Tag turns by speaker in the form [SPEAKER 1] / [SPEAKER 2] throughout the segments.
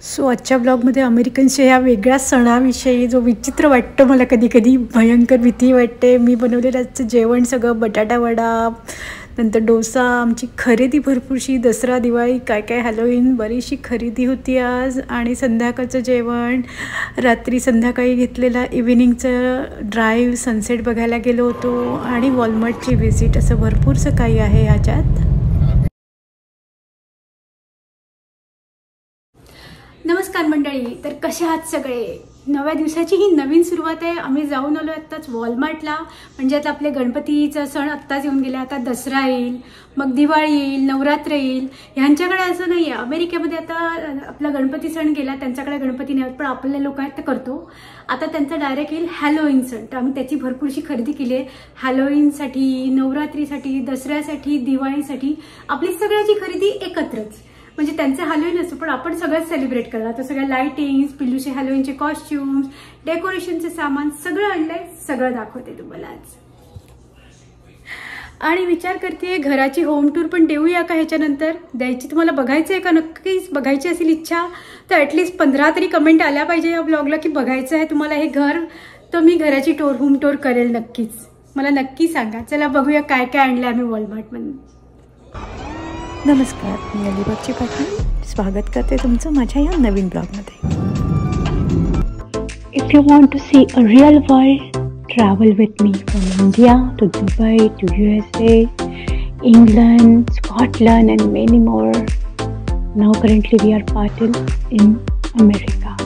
[SPEAKER 1] So आजच्या ब्लॉगमध्ये अमेरिकनच्या या वेगळ्या सणाविषयी जो विचित्र वाटतं मला, कधी कधी भयंकर भीती वाटते. मी बनवलेलं जेवण सगळं, बटाटा वडा, नंतर डोसा, आमची खरेदी भरपूरशी, दसरा दिवाळी काय काय हॅलोवीन बरीचशी खरेदी होती आज. आणि संध्याकाळचं जेवण, रात्री संध्याकाळी घेतलेला इव्हिनिंगचं ड्राईव्ह, सनसेट बघायला गेलो होतो, आणि वॉलमार्टची व्हिजिट, असं भरपूरसं काही आहे ह्याच्यात. नमस्कार मंडळी, तर कसे आहात सगळे? नव्या दिवसाची ही नवीन सुरुवात आहे. आम्ही जाऊन आलो आत्ताच वॉलमार्टला. म्हणजे आता आपले गणपतीचा सण आत्ताच येऊन गेला, आता दसरा येईल, मग दिवाळी येईल, नवरात्र येईल. ह्यांच्याकडे असं नाही आहे. अमेरिकेमध्ये आता आपला गणपती सण गेला, त्यांच्याकडे गणपती नाही, पण आपले लोक आहेत ते करतो. आता त्यांचा डायरेक्ट येईल हॅलोवीन सण, तर आम्ही त्याची भरपूरशी खरेदी केली आहे. हॅलोवीनसाठी, नवरात्रीसाठी, दसऱ्यासाठी, दिवाळीसाठी आपली सगळ्याची खरेदी एकत्रच. म्हणजे त्यांचे हॅलोवीन असतो, पण आपण सगळंच सेलिब्रेट करणार. तर सगळ्या लाईटिंग्स, पिल्लूचे हॅलोवीनचे कॉस्ट्युम्स, डेकोरेशनचे सामान सगळं आणलंय, सगळं दाखवते तुम्हाला आज. आणि विचार करते घराची होम टूर पण देऊया का ह्याच्यानंतर? द्यायची तुम्हाला, बघायचं आहे का? नक्कीच बघायची असेल इच्छा तर ॲटलिस्ट 15 तरी कमेंट आल्या पाहिजे या ब्लॉगला की बघायचं आहे तुम्हाला हे घर, तर मी घराची होम टूर करेल नक्कीच. मला नक्की सांगा. चला बघूया काय काय आणलं आम्ही वॉलमार्टमधून. नमस्कार, मी अलिबागची पाटील, स्वागत करते तुमचं माझ्या या नवीन ब्लॉगमध्ये. If you want to see a real world, travel with me from India to Dubai to USA, England, Scotland and many more. Now currently we are Patil in America.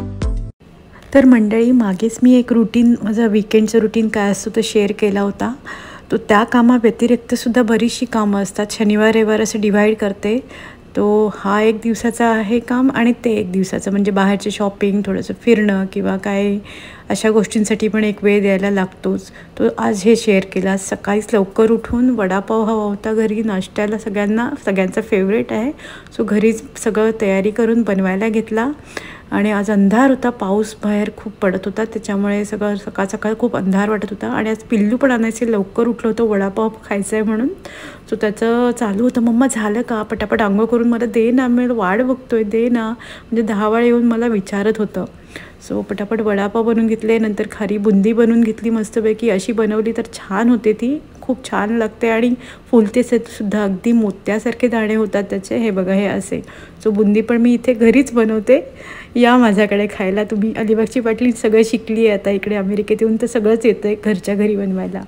[SPEAKER 1] तर मंडळी, मागेच मी एक रुटीन, माझा वीकेंडचं रुटीन काय असतो तो शेअर केला होता. तो त्या कामाव्यतिरिक्तसुद्धा बरीचशी कामं असतात. शनिवार रविवार असं डिवाईड करते. तो हा एक दिवसाचा आहे काम, आणि ते एक दिवसाचं, म्हणजे बाहेरचे शॉपिंग, थोडंसं फिरणं किंवा काय अशा गोष्टींसाठी पण एक वेळ द्यायला लागतोच. तो आज हे शेअर केला. सकाळीच लवकर उठून वडापाव हवा होता घरी नाश्त्याला, सगळ्यांचा फेवरेट आहे. सो घरीच सगळं तयारी करून बनवायला घेतला. आणि आज अंधार होता, पाऊस बाहेर खूप पडत होता, त्याच्यामुळे सगळं सकाळ सकाळ खूप अंधार वाटत होता. आणि आज पिल्लू पण आणायचे, लवकर उठलं होतं वडापाव खायचं आहे म्हणून. सो त्याचं चालू होतं, मम्मा झालं का, पटापट आंघोळ करून मला दे ना, मी वाट बघतोय, दे ना. म्हणजे 10 वेळा येऊन मला विचारत होतं. सो पटापट वडापाव बनवून घेतले, नंतर खारी बुंदी बनवून घेतली मस्तपैकी. अशी बनवली तर छान होते, ती खूप छान लागते आणि फुलते सुद्धा, अगदी मोत्यासारखे दाणे होतात त्याचे. हे बघा, हे असे. सो बुंदी पण मी इथे घरीच बनवते, या माझ्याकडे खायला तुम्ही. अलिबागची पाटील सगळं शिकली आहे आता, इकडे अमेरिकेत येऊन तर सगळंच येतं आहे घरच्या घरी बनवायला.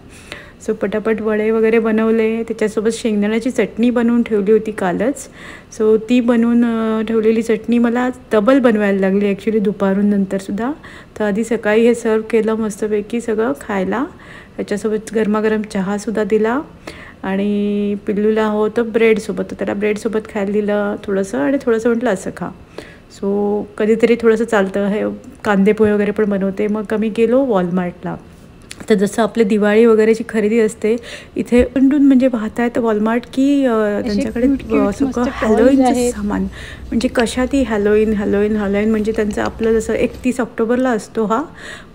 [SPEAKER 1] सो पटापट वडे वगैरे बनवले, त्याच्यासोबत शेंगदाण्याची चटणी बनवून ठेवली होती कालच. सो ती बनवून ठेवलेली चटणी मला डबल बनवायला लागली ॲक्च्युली दुपारून नंतरसुद्धा. तर आधी सकाळी हे सर्व केलं मस्तपैकी सगळं खायला. त्याच्यासोबत गरमागरम चहासुद्धा दिला, आणि पिल्लूला हवं होतं ब्रेडसोबत, तर त्याला ब्रेडसोबत खायला दिलं थोडंसं, आणि थोडंसं म्हटलं असं खा. सो कधीतरी थोडंसं चालतं, हे कांदेपोहे वगैरे पण बनवते. मग आम्ही गेलो वॉलमार्टला. तर जसं आपल्या दिवाळी वगैरेची खरेदी असते इथे म्हणजे पाहताय तर वॉलमार्ट की त्यांच्याकडे सगळं हॅलोवीनचं सामान, म्हणजे कशातही हॅलोवीन म्हणजे त्यांचं आपलं जसं 31 ऑक्टोबरला असतो हा,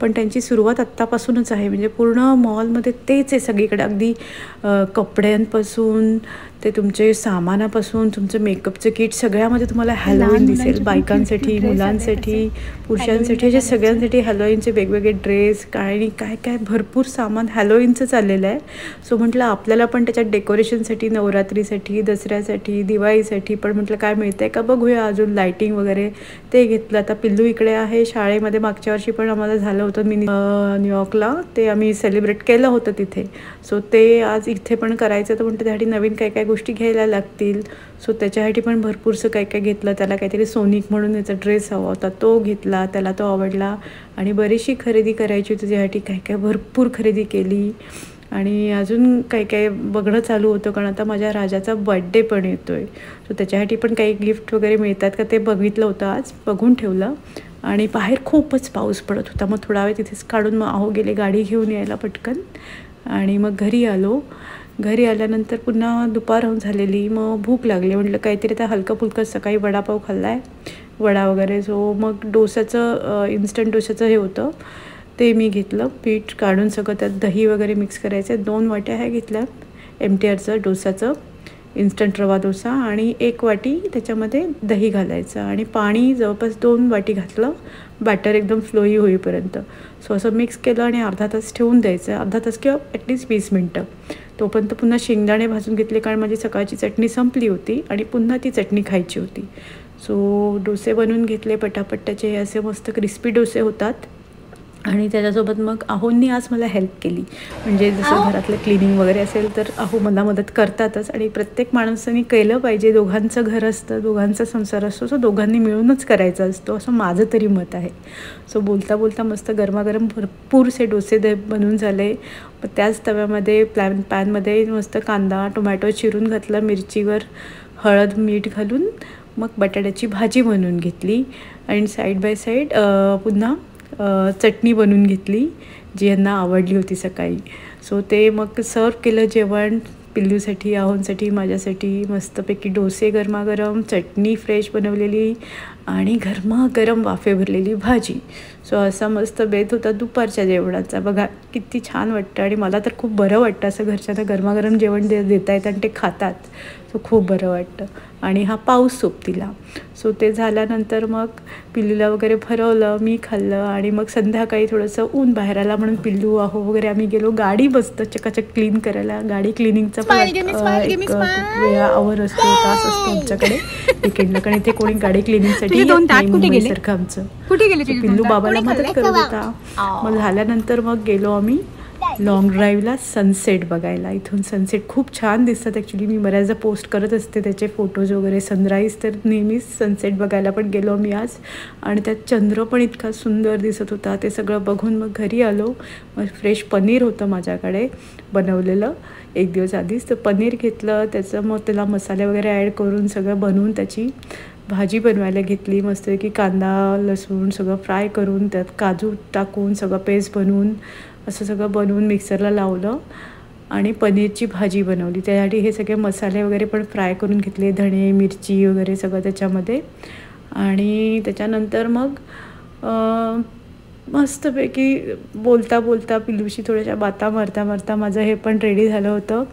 [SPEAKER 1] पण त्यांची सुरुवात आत्तापासूनच आहे. म्हणजे पूर्ण मॉलमध्ये तेच आहे सगळीकडे, अगदी कपड्यांपासून ते तुमचे सामानापासून तुमचं मेकअपचं किट, सगळ्यामध्ये तुम्हाला हॅलोवीन दिसेल. बायकांसाठी, मुलांसाठी, पुरुषांसाठी, अशा सगळ्यांसाठी हॅलोवीनचे वेगवेगळे ड्रेस, काय काय भरपूर सामान हॅलोवीनचं चाललेलं आहे. सो म्हटलं आपल्याला पण त्याच्यात डेकोरेशनसाठी, नवरात्रीसाठी, दसऱ्यासाठी, दिवाळीसाठी पण म्हटलं काय मिळतं आहे का बघूया. अजून लायटिंग वगैरे ते घेतलं. आता पिल्लू इकडे आहे शाळेमध्ये. मागच्या वर्षी पण आम्हाला झालं होतं न्यूयॉर्कला, ते आम्ही सेलिब्रेट केलं होतं तिथे. सो ते आज इथे पण करायचं, तर म्हणते त्यासाठी नवीन काय काय गोष्टी घ्यायला लागतील. सो त्याच्यासाठी पण भरपूरसं काय काय घेतलं. त्याला काहीतरी सोनिक म्हणून याचा ड्रेस हवा होता, तो घेतला, त्याला तो आवडला. आणि बरीचशी खरेदी करायची होती त्याच्यासाठी, काय काय भरपूर खरेदी केली. आणि अजून काही काही बघणं चालू होतं, कारण आता माझ्या राजाचा बर्थडे पण येतो आहे. सो त्याच्यासाठी पण काही गिफ्ट वगैरे मिळतात का ते बघितलं होतं, आज बघून ठेवलं. आणि बाहेर खूपच पाऊस पडत होता, मग थोडा वेळ तिथेच काढून मग गेले गाडी घेऊन यायला पटकन. आणि मग घरी आलो. घरी आल्यानंतर पुन्हा दुपार झालेली, मग भूक लागली. म्हटलं काहीतरी त्या हलकं फुलकं, सकाळी वडापाव खाल्ला आहे, वडा वगैरे. सो मग डोसाचं, इन्स्टंट डोसाचं हे होतं ते मी घेतलं. पीठ काढून सगळं त्यात दही वगैरे मिक्स करायचं. 2 वाट्या ह्या घेतल्या MTRचं डोसाचं.
[SPEAKER 2] इन्स्टंट रवा डोसा आणि 1 वाटी त्याच्यामध्ये दही घालायचं आणि पाणी जवळपास 2 वाटी घातलं बॅटर एकदम फ्लोई होईपर्यंत. सो असं मिक्स केलं आणि अर्धा तास ठेवून द्यायचं, अर्धा तास किंवा ॲटलीस्ट 20 मिनटं. तोपर्यंत पुन्हा शेंगदाणे भाजून घेतले कारण माझी सकाळची चटणी संपली होती आणि पुन्हा ती चटणी खायची होती. सो डोसे बनवून घेतले पटापट, त्याचे असे मस्त क्रिस्पी डोसे होतात. आणि त्याच्यासोबत मग आहोंनी आज मला हेल्प केली, म्हणजे जसं घरातलं क्लिनिंग वगैरे असेल तर आहो मला मदत करतातच आणि प्रत्येक माणसाने केलं पाहिजे. दोघांचं घर असतं, दोघांचा संसार असतो, सो दोघांनी मिळूनच करायचा असतो असं माझं तरी मत आहे. सो बोलता बोलता मस्त गरमागरम भरपूरसे डोसे बनवून झाले. मग त्याच तव्यामध्ये पॅनमध्ये मस्त कांदा टोमॅटो चिरून घातला, मिरचीवर हळद मीठ घालून मग बटाट्याची भाजी बनवून घेतली आणि साईड बाय साईड पुन्हा चटणी बनवून घेतली जी यांना आवडली होती सकाळी. सो ते मग सर्व केलं जेवण पिल्लूसाठी, आहोंसाठी, माझ्यासाठी. मस्तपैकी डोसे गरमागरम, चटणी फ्रेश बनवलेली आणि गरमागरम वाफे भरलेली भाजी. सो असा मस्त बेत होता दुपारच्या जेवणाचा. बघा किती छान वाटतं आणि मला तर खूप बरं वाटतं असं घरच्यांना गरमागरम जेवण देता येतं आणि ते खातात. सो खूप बरं वाटतं. आणि हा पाऊस सोबतीला. सो ते झाल्यानंतर मग पिल्लूला वगैरे भरवलं, मी खाल्लं आणि मग संध्याकाळी थोडंसं ऊन बाहेर आला म्हणून पिल्लू आहो वगैरे आम्ही गेलो गाडी बसतं चकाचक क्लीन करायला. गाडी क्लिनिंगचा पण एक वेळा आवर असतो, तास असतो आमच्याकडे विकेंडला, कारण इथे कोणी गाडी क्लिनिंगसाठी मुंबईसारखं आमचं. पिल्लू बाबाला मदत करत होता. मग झाल्यानंतर मग गेलो आम्ही लॉंग ड्राईव्हला सनसेट बघायला. इथून सनसेट खूप छान दिसतात. ॲक्च्युली मी बऱ्याचदा पोस्ट करत असते त्याचे फोटोज वगैरे. सनराईज तर नेहमीच, सनसेट बघायला पण गेलो मी आज आणि त्यात चंद्र पण इतका सुंदर दिसत होता. ते सगळं बघून मग घरी आलो. मग फ्रेश पनीर होतं माझ्याकडे बनवलेलं 1 दिवस आधीच, तर पनीर घेतलं, त्याचं मग त्याला मसाले वगैरे ॲड करून सगळं बनवून त्याची भाजी बनवायला घेतली. मस्तपैकी कांदा लसूण सगळं फ्राय करून त्यात काजू टाकून सगळं पेस्ट बनवून असं सगळं बनवून मिक्सरला लावलं आणि पनीरची भाजी बनवली. त्यासाठी हे सगळे मसाले वगैरे पण फ्राय करून घेतले, धणे मिरची वगैरे सगळं त्याच्यामध्ये. आणि त्याच्यानंतर मग मस्तपैकी बोलता बोलता पिल्लूशी थोड्याशा बाता मारता मारता माझं हे पण रेडी झालं होतं.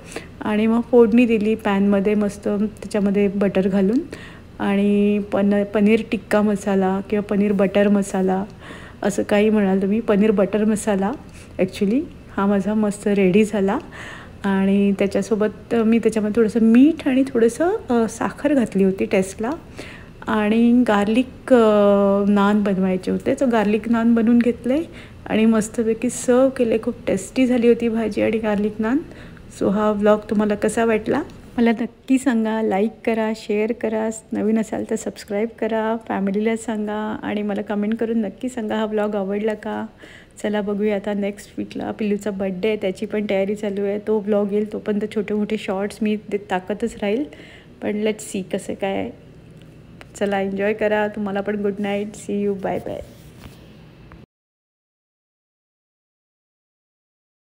[SPEAKER 2] आणि मग फोडणी दिली पॅनमध्ये मस्त, त्याच्यामध्ये बटर घालून आणि पनीर टिक्का मसाला किंवा पनीर बटर मसाला असं काही म्हणाल तुम्ही, पनीर बटर मसाला ॲक्च्युली हा माझा मस्त रेडी झाला. आणि त्याच्यासोबत मी त्याच्यामध्ये थोडंसं मीठ आणि थोडंसं साखर घातली होती टेस्टला. आणि गार्लिक नान बनवायचे होते, सो गार्लिक नान बनवून घेतले आणि मस्तपैकी सर्व केले. खूप टेस्टी झाली होती भाजी आणि गार्लिक नान. सो हा व्लॉग तुम्हाला कसा वाटला मला नक्की सांगा. लाईक करा, शेअर करा, नवीन असाल तर सबस्क्राईब करा, फॅमिलीला सांगा आणि मला कमेंट करून नक्की सांगा हा व्लॉग आवडला का. चला बघूया आता नेक्स्ट वीकला पिल्लूचा बड्डे आहे, त्याची पण तयारी चालू आहे. तो व्लॉग येईल, तोपर्यंत छोटे मोठे शॉर्ट्स मी टाकतच राहील. पण लेट्स सी कसं काय. चला एन्जॉय करा. तुम्हाला पण good night. See you. Bye bye.